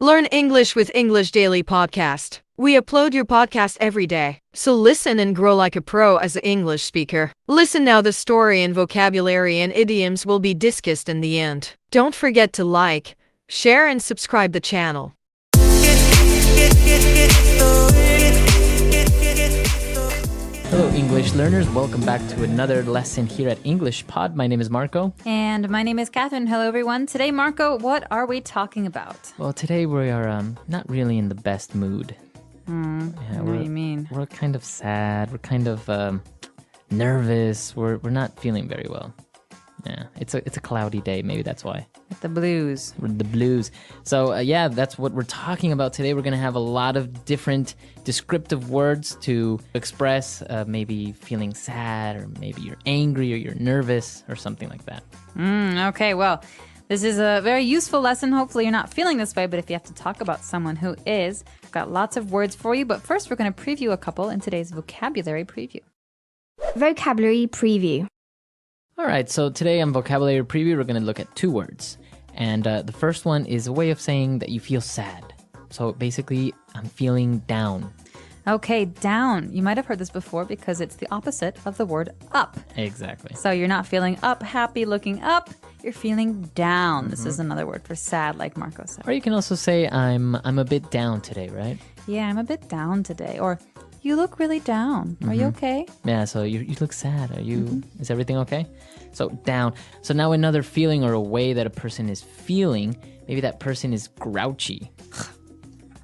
Learn English with English Daily Podcast. We upload your podcast every day, so listen and grow like a pro as an English speaker. Listen now, the story and vocabulary and idioms will be discussed in the end. Don't forget to like, share and subscribe the channel. Hello English learners, welcome back to another lesson here at English Pod. My name is Marco. And my name is Catherine. Hello everyone. Today, Marco, what are we talking about? Well, today we are not really in the best mood. What do you mean? We're kind of sad, we're kind of nervous, we're not feeling very well. Yeah, it's a cloudy day, maybe that's why. The blues. The blues. So that's what we're talking about today. We're going to have a lot of different descriptive words to express maybe feeling sad, or maybe you're angry or you're nervous or something like that. Okay, well, this is a very useful lesson. Hopefully you're not feeling this way, but if you have to talk about someone who is, I've got lots of words for you. But first, we're going to preview a couple in today's vocabulary preview. Vocabulary preview. All right, so today on Vocabulary Preview, we're going to look at two words. And the first one is a way of saying that you feel sad. So basically, I'm feeling down. Okay, down. You might have heard this before because it's the opposite of the word up. Exactly. So you're not feeling up, happy, looking up. You're feeling down. This is another word for sad, like Marco said. Or you can also say, I'm a bit down today, right? Yeah, I'm a bit down today. Or you look really down. Are you okay? Yeah, so you look sad. Are you? Is everything okay? So down. So now another feeling or a way that a person is feeling, maybe that person is grouchy.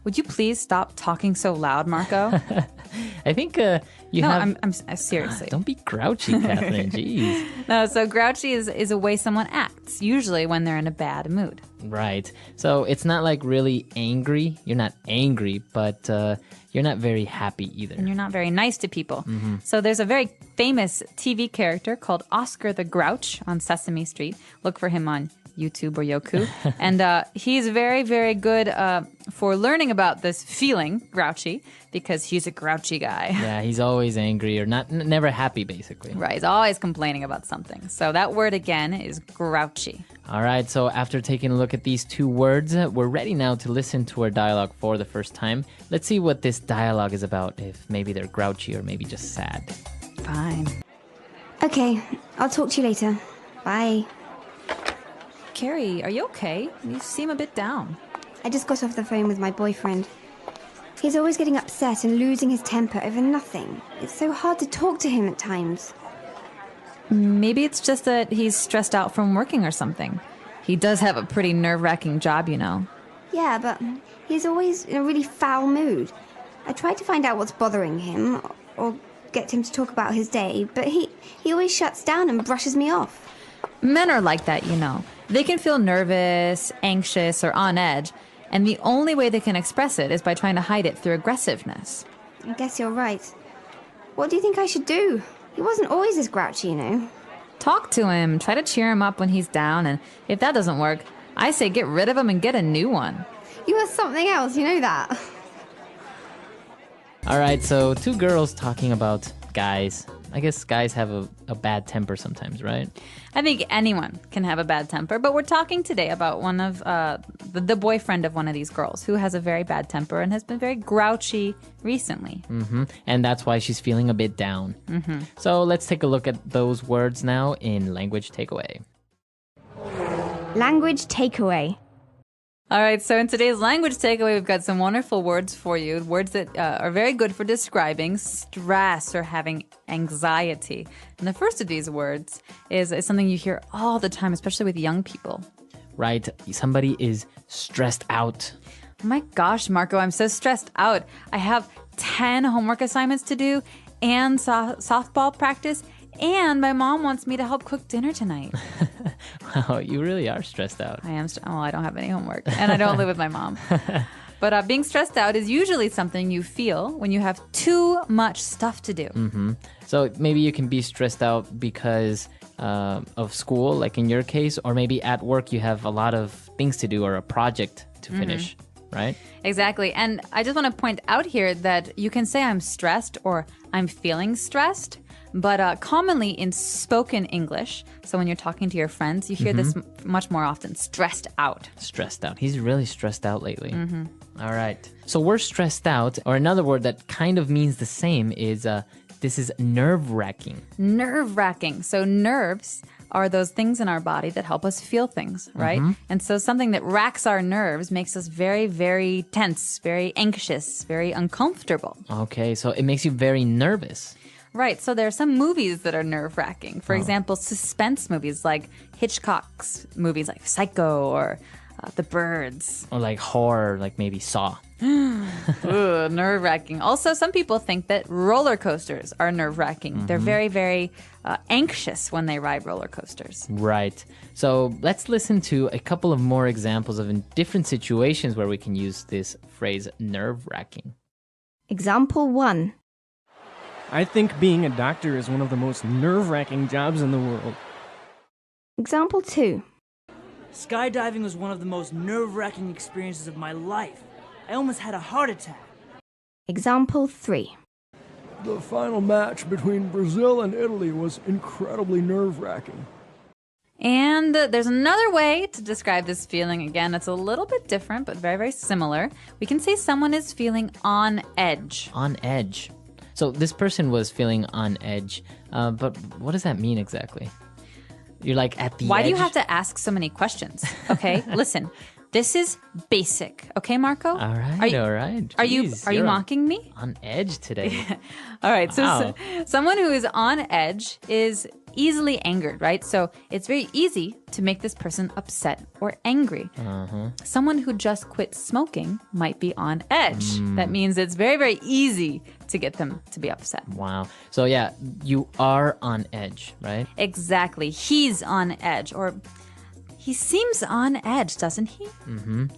Would you please stop talking so loud, Marco? I think you have... I'm seriously. Don't be grouchy, Catherine. Jeez. No, so grouchy is a way someone acts, usually when they're in a bad mood. Right. So it's not like really angry. You're not angry, but you're not very happy either. And you're not very nice to people. So there's a very famous TV character called Oscar the Grouch on Sesame Street. Look for him on YouTube or Yoku. And he's very, very good for learning about this feeling, grouchy, because he's a grouchy guy. Yeah, he's always angry or never happy, basically. Right, he's always complaining about something. So that word again is grouchy. All right, so after taking a look at these two words, we're ready now to listen to our dialogue for the first time. Let's see what this dialogue is about, if maybe they're grouchy or maybe just sad. Fine. Okay, I'll talk to you later. Bye. Carrie, are you okay? You seem a bit down. I just got off the phone with my boyfriend. He's always getting upset and losing his temper over nothing. It's so hard to talk to him at times. Maybe it's just that he's stressed out from working or something. He does have a pretty nerve-wracking job, you know. Yeah, but he's always in a really foul mood. I tried to find out what's bothering him or get him to talk about his day, but he always shuts down and brushes me off. Men are like that, you know. They can feel nervous, anxious, or on edge, and the only way they can express it is by trying to hide it through aggressiveness. I guess you're right. What do you think I should do? He wasn't always this grouchy, you know. Talk to him, try to cheer him up when he's down, and if that doesn't work, I say get rid of him and get a new one. You are something else, you know that. All right, so two girls talking about guys. I guess guys have a bad temper sometimes, right? I think anyone can have a bad temper, but we're talking today about one of the boyfriend of one of these girls who has a very bad temper and has been very grouchy recently. And that's why she's feeling a bit down. So let's take a look at those words now in Language Takeaway. Language takeaway. All right, so in today's language takeaway, we've got some wonderful words for you, words that are very good for describing stress or having anxiety. And the first of these words is something you hear all the time, especially with young people. Right, somebody is stressed out. Oh my gosh, Marco, I'm so stressed out. I have 10 homework assignments to do and softball practice, and my mom wants me to help cook dinner tonight. Wow, you really are stressed out. I am. I don't have any homework, and I don't live with my mom. But being stressed out is usually something you feel when you have too much stuff to do. So maybe you can be stressed out because of school, like in your case, or maybe at work you have a lot of things to do or a project to finish, right? Exactly. And I just want to point out here that you can say I'm stressed or I'm feeling stressed, But commonly in spoken English, so when you're talking to your friends, you hear this much more often, stressed out. Stressed out. He's really stressed out lately. All right. So we're stressed out, or another word that kind of means the same is this is nerve-wracking. Nerve-wracking. So nerves are those things in our body that help us feel things, right? And so something that racks our nerves makes us very, very tense, very anxious, very uncomfortable. Okay, so it makes you very nervous. Right, so there are some movies that are nerve-wracking. For example, suspense movies like Hitchcock's movies like Psycho or The Birds. Or like horror, like maybe Saw. Ooh, nerve-wracking. Also, some people think that roller coasters are nerve-wracking. They're very, very anxious when they ride roller coasters. Right. So let's listen to a couple of more examples of in different situations where we can use this phrase nerve-wracking. Example 1. I think being a doctor is one of the most nerve-wracking jobs in the world. Example 2. Skydiving was one of the most nerve-wracking experiences of my life. I almost had a heart attack. Example 3. The final match between Brazil and Italy was incredibly nerve-wracking. And there's another way to describe this feeling. Again, it's a little bit different, but very, very similar. We can say someone is feeling on edge. On edge. So this person was feeling on edge, but what does that mean exactly? You're like at the edge? Why do you have to ask so many questions? Okay, listen. This is basic. Okay, Marco? All right, all right. Are you Jeez, mocking me? on edge today? All right, Wow. so someone who is on edge is easily angered, right? So it's very easy to make this person upset or angry. Someone who just quit smoking might be on edge. That means it's very, very easy to get them to be upset. Wow. So yeah, you are on edge, right? Exactly. He's on edge, or he seems on edge, doesn't he?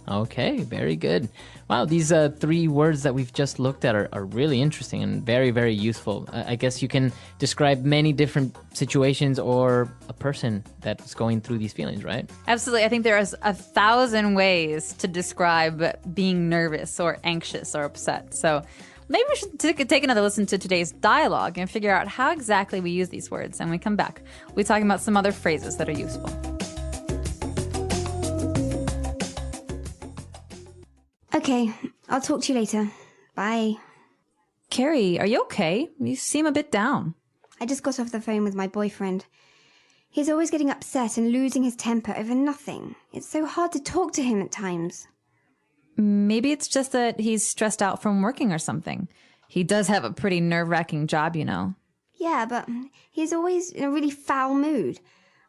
Okay, very good. Wow, these 3 words that we've just looked at are really interesting and very, very useful. I guess you can describe many different situations or a person that's going through these feelings, right? Absolutely. I think there is 1,000 ways to describe being nervous or anxious or upset. So maybe we should take another listen to today's dialogue and figure out how exactly we use these words. And when we come back, we'll be talking about some other phrases that are useful. Okay, I'll talk to you later. Bye. Carrie, are you okay? You seem a bit down. I just got off the phone with my boyfriend. He's always getting upset and losing his temper over nothing. It's so hard to talk to him at times. Maybe it's just that he's stressed out from working or something. He does have a pretty nerve-wracking job, you know. Yeah, but he's always in a really foul mood.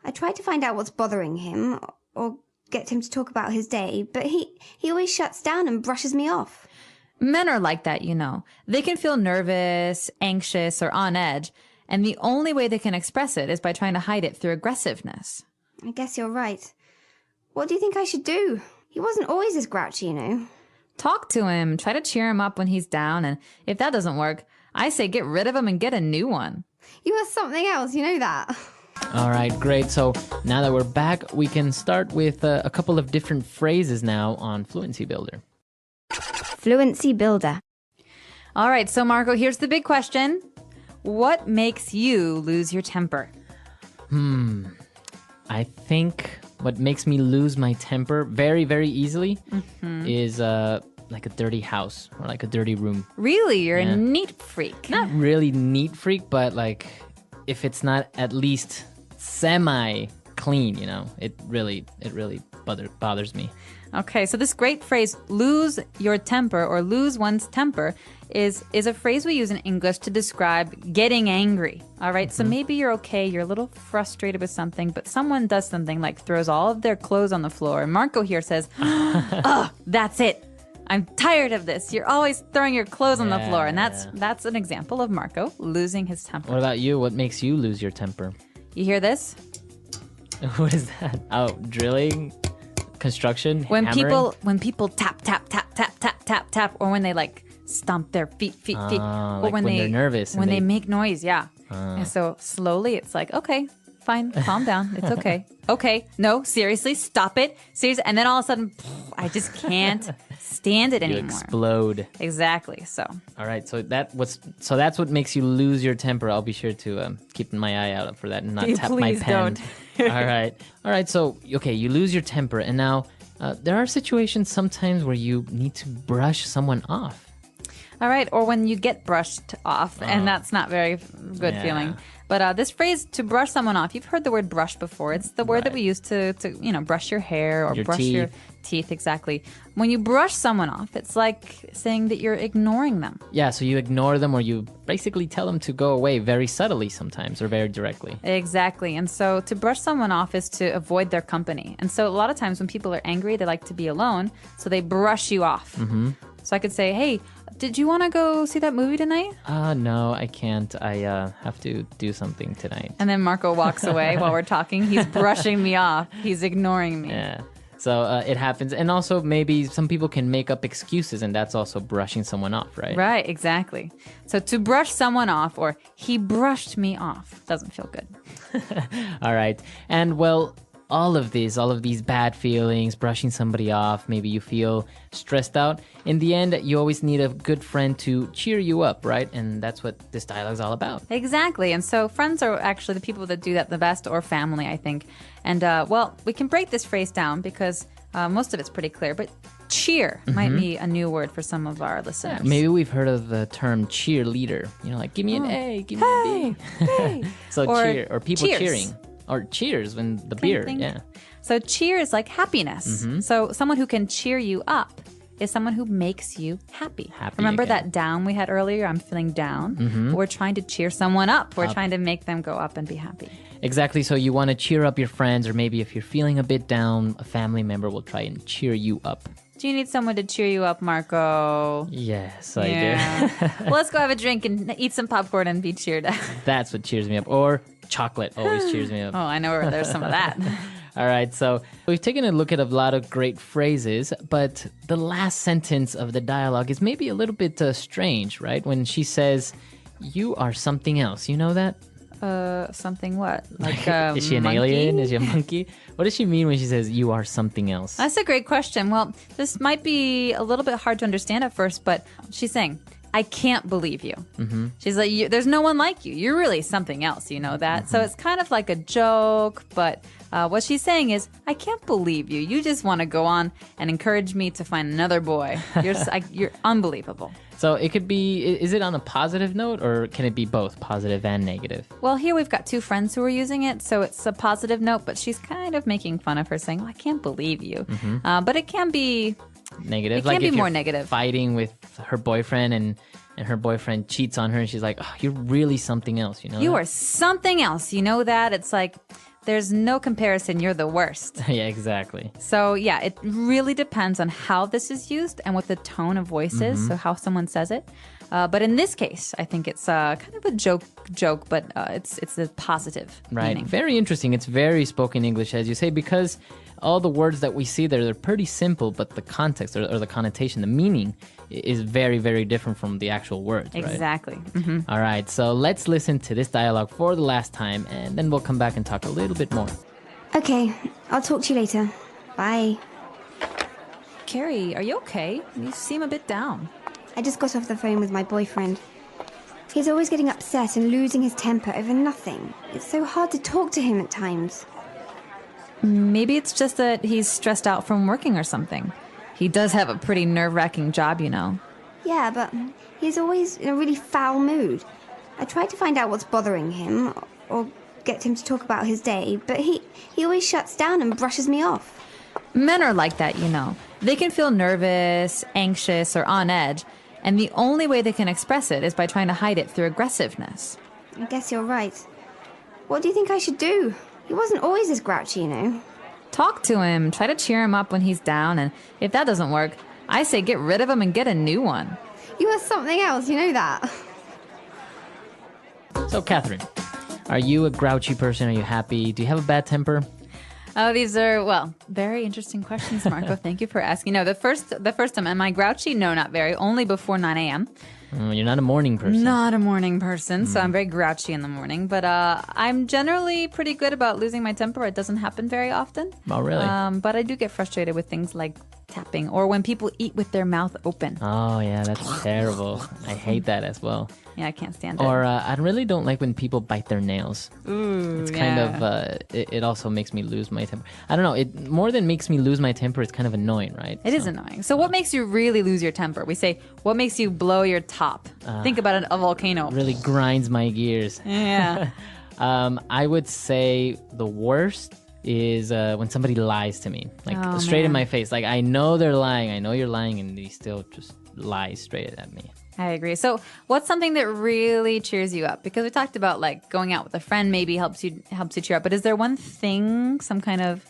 I tried to find out what's bothering him or get him to talk about his day, but he always shuts down and brushes me off. Men are like that, you know. They can feel nervous, anxious, or on edge, and the only way they can express it is by trying to hide it through aggressiveness. I guess you're right. What do you think I should do? He wasn't always this grouchy, you know. Talk to him, try to cheer him up when he's down, and if that doesn't work, I say get rid of him and get a new one. You are something else, you know that. All right, great. So now that we're back, we can start with a couple of different phrases now on Fluency Builder. Fluency Builder. All right, so Marco, here's the big question. What makes you lose your temper? I think what makes me lose my temper very, very easily is like a dirty house or like a dirty room. Really? You're Yeah. a neat freak. Not really neat freak, but like if it's not at least semi-clean, you know, it really bothers me. Okay, so this great phrase, lose your temper or lose one's temper, is a phrase we use in English to describe getting angry. All right, so maybe you're okay, you're a little frustrated with something, but someone does something like throws all of their clothes on the floor. And Marco here says, oh, that's it. I'm tired of this. You're always throwing your clothes on the floor. And that's an example of Marco losing his temper. What about you? What makes you lose your temper? You hear this? What is that? Oh, drilling? Construction? When hammering? people tap, tap, tap, tap, tap, tap, tap, or when they like stomp their feet, or like when they're nervous and when they they- make noise, yeah. And so slowly it's like, okay, fine. Calm down. It's okay. Okay. No, seriously, stop it. Seriously. And then all of a sudden, I just can't stand it You anymore. explode. Exactly. So. All right, so that's what makes you lose your temper. I'll be sure to keep my eye out for that and not tap my Please pen. don't. All right. So okay, you lose your temper, and now there are situations sometimes where you need to brush someone off. All right, or when you get brushed off, and that's not very good feeling. But this phrase, to brush someone off, you've heard the word brush before. It's the word that we use to brush your hair or brush your teeth, exactly. When you brush someone off, it's like saying that you're ignoring them. Yeah, so you ignore them or you basically tell them to go away very subtly sometimes or very directly. Exactly. And so to brush someone off is to avoid their company. And so a lot of times when people are angry, they like to be alone, so they brush you off. Mm-hmm. So I could say, hey, did you want to go see that movie tonight? No, I can't. I have to do something tonight. And then Marco walks away while we're talking. He's brushing me off. He's ignoring me. Yeah. So it happens. And also maybe some people can make up excuses, and that's also brushing someone off, right? Right, exactly. So to brush someone off or he brushed me off doesn't feel good. All right. And well, all of these bad feelings, brushing somebody off, maybe you feel stressed out. In the end, you always need a good friend to cheer you up, right? And that's what this dialogue is all about. Exactly. And so friends are actually the people that do that the best, or family, I think. And well, we can break this phrase down because most of it's pretty clear. But cheer might be a new word for some of our listeners. Yeah, maybe we've heard of the term cheerleader. You know, like, give me an A, give me a B. Hey. So Or cheer, or people cheers. cheering. Or cheers when the Clink, beer, clink. yeah. So cheer is like happiness. So someone who can cheer you up is someone who makes you happy. Remember again. that down we had earlier? I'm feeling down. We're trying to cheer someone up. We're trying to make them go up and be happy. Exactly. So you want to cheer up your friends, or maybe if you're feeling a bit down, a family member will try and cheer you up. Do you need someone to cheer you up, Marco? Yes, I Yeah. Well, let's go have a drink and eat some popcorn and be cheered up. do. That's what cheers me up. Or chocolate always cheers me up. Oh, I know where there's some of that. All right, so we've taken a look at a lot of great phrases, but the last sentence of the dialogue is maybe a little bit strange, right? When she says, "You are something else." You know that? Something what? Like Is she an monkey? alien? Is she a monkey? What does she mean when she says, "You are something else"? That's a great question. Well, this might be a little bit hard to understand at first, but she's saying, I can't believe you. She's like, there's no one like you. You're really something else, you know that? So it's kind of like a joke, but what she's saying is, I can't believe you. You just want to go on and encourage me to find another boy. You're unbelievable. So it could be, is it on a positive note, or can it be both positive and negative? Well, here we've got two friends who are using it, so it's a positive note, but she's kind of making fun of her, saying, I can't believe you. But it can be Negative? It Like can be if more you're negative. fighting with her boyfriend and her boyfriend cheats on her and she's like, oh, you're really something else, you know? You that? are something else. You know that? It's like, there's no comparison. You're the worst. Yeah, exactly. So, yeah, it really depends on how this is used and what the tone of voice is, so how someone says it. But in this case, I think it's kind of a joke, but it's a positive Right. meaning. Very interesting. It's very spoken English, as you say, because all the words that we see there, they're pretty simple, but the context or the connotation, the meaning is very, very different from the actual words, right? Exactly. All right, so let's listen to this dialogue for the last time, and then we'll come back and talk a little bit more. Okay, I'll talk to you later. Bye. Carrie, are you okay? You seem a bit down. I just got off the phone with my boyfriend. He's always getting upset and losing his temper over nothing. It's so hard to talk to him at times. Maybe it's just that he's stressed out from working or something. He does have a pretty nerve-wracking job, you know. Yeah, but he's always in a really foul mood. I tried to find out what's bothering him or get him to talk about his day, but he always shuts down and brushes me off. Men are like that, you know. They can feel nervous, anxious, or on edge, and the only way they can express it is by trying to hide it through aggressiveness. I guess you're right. What do you think I should do? He wasn't always as grouchy, you know. Talk to him, try to cheer him up when he's down, and if that doesn't work, I say get rid of him and get a new one. You are something else, you know that. So, Catherine, are you a grouchy person? Are you happy? Do you have a bad temper? Oh, these are, well, very interesting questions, Marco. Thank you for asking. No, the first time, am I grouchy? No, not very. Only before 9 a.m. You're not a morning person. Not a morning person, so I'm very grouchy in the morning. But I'm generally pretty good about losing my temper. It doesn't happen very often. Oh, really? But I do get frustrated with things like tapping or when people eat with their mouth open. Oh, yeah, that's terrible. I hate that as well. Yeah, I can't stand it. Or I really don't like when people bite their nails. Ooh, It's kind of, it also makes me lose my temper. I don't know, it more than makes me lose my temper, it's kind of annoying, right? It is annoying. So what makes you really lose your temper? We say, what makes you blow your top? Think about a volcano. Really grinds my gears. Yeah. I would say the worst is when somebody lies to me, like Oh, straight in man. my face. Like I know they're lying, I know you're lying, and they still just lie straight at me. I agree. So what's something that really cheers you up? Because we talked about like going out with a friend maybe helps you cheer up. But is there one thing, some kind of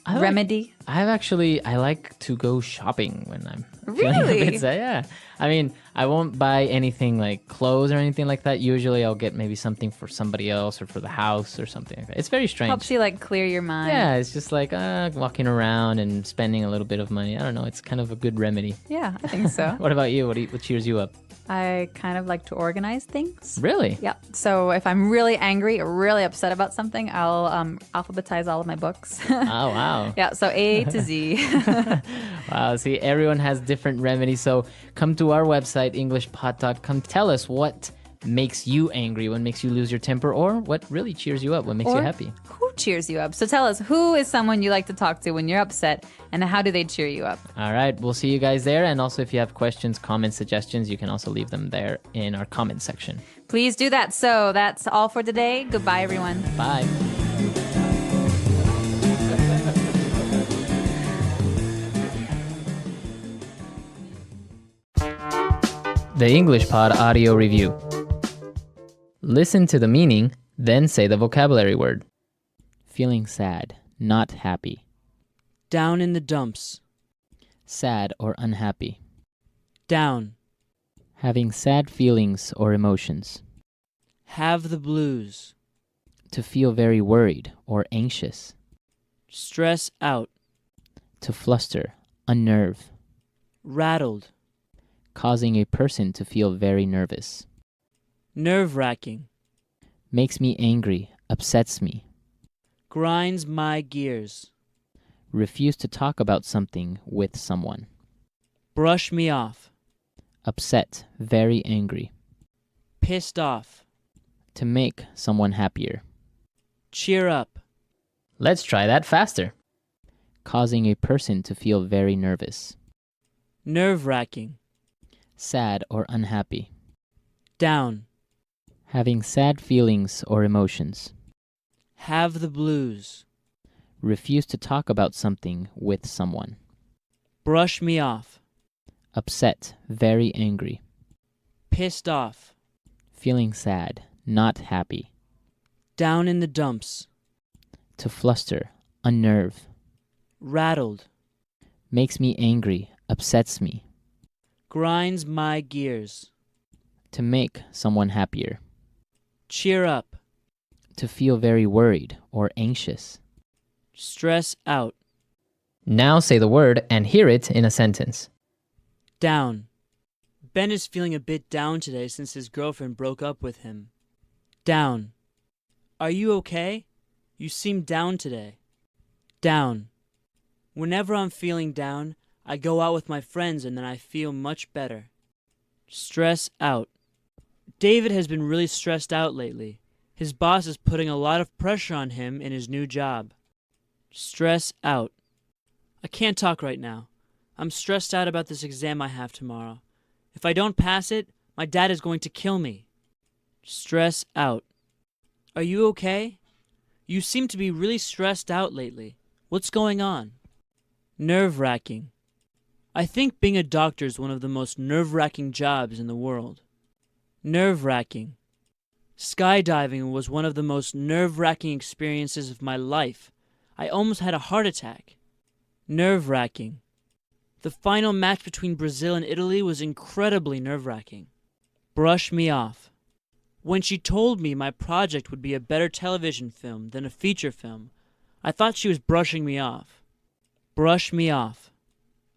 remedy? I like to go shopping when I'm feeling a Really? bit sad. Yeah. I mean, I won't buy anything like clothes or anything like that. Usually I'll get maybe something for somebody else or for the house or something like that. It's very strange. Helps you like clear your mind. Yeah, it's just like walking around and spending a little bit of money. I don't know. It's kind of a good remedy. Yeah, I think so. What about you? What cheers you up? I kind of like to organize things. Really? Yeah. So if I'm really angry or really upset about something, I'll alphabetize all of my books. Oh, wow. Yeah. So A to Z. Wow. See, everyone has different remedies. So come to our website, EnglishPod.com. Tell us what makes you angry, what makes you lose your temper, or what really cheers you up, what makes you Or happy. Who cheers you up? So tell us, who is someone you like to talk to when you're upset, and how do they cheer you up? All right. We'll see you guys there. And also, if you have questions, comments, suggestions, you can also leave them there in our comment section. Please do that. So that's all for today. Goodbye, everyone. Bye. The English Pod Audio Review. Listen to the meaning, then say the vocabulary word. Feeling sad, not happy. Down in the dumps. Sad or unhappy. Down. Having sad feelings or emotions. Have the blues. To feel very worried or anxious. Stress out. To fluster, unnerve. Rattled. Causing a person to feel very nervous. Nerve-wracking. Makes me angry, upsets me. Grinds my gears. Refuse to talk about something with someone. Brush me off. Upset, very angry. Pissed off. To make someone happier. Cheer up. Let's try that faster. Causing a person to feel very nervous. Nerve-wracking. Sad or unhappy. Down. Having sad feelings or emotions. Have the blues. Refuse to talk about something with someone. Brush me off. Upset, very angry. Pissed off. Feeling sad, not happy. Down in the dumps. To fluster, unnerve. Rattled. Makes me angry, upsets me. Grinds my gears. To make someone happier. Cheer up. To feel very worried or anxious. Stress out. Now say the word and hear it in a sentence. Down. Ben is feeling a bit down today since his girlfriend broke up with him. Down. Are you okay? You seem down today. Down. Whenever I'm feeling down, I go out with my friends and then I feel much better. Stress out. David has been really stressed out lately. His boss is putting a lot of pressure on him in his new job. Stress out. I can't talk right now. I'm stressed out about this exam I have tomorrow. If I don't pass it, my dad is going to kill me. Stress out. Are you okay? You seem to be really stressed out lately. What's going on? Nerve-wracking. I think being a doctor is one of the most nerve-wracking jobs in the world. Nerve-wracking. Skydiving was one of the most nerve-wracking experiences of my life. I almost had a heart attack. Nerve-wracking. The final match between Brazil and Italy was incredibly nerve-wracking. Brush me off. When she told me my project would be a better television film than a feature film, I thought she was brushing me off. Brush me off.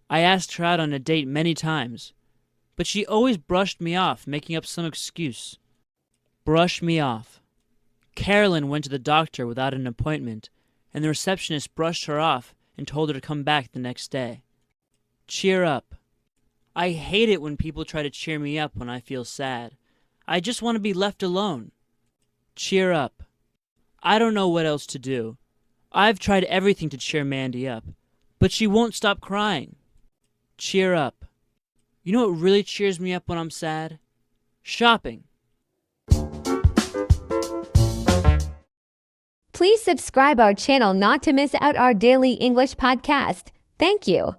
I asked her out on a date many times. but she always brushed me off, making up some excuse. Brush me off. Carolyn went to the doctor without an appointment, and the receptionist brushed her off and told her to come back the next day. Cheer up. I hate it when people try to cheer me up when I feel sad. I just want to be left alone. Cheer up. I don't know what else to do. I've tried everything to cheer Mandy up, but she won't stop crying. Cheer up. You know what really cheers me up when I'm sad? Shopping. Please subscribe our channel not to miss out our daily English podcast. Thank you.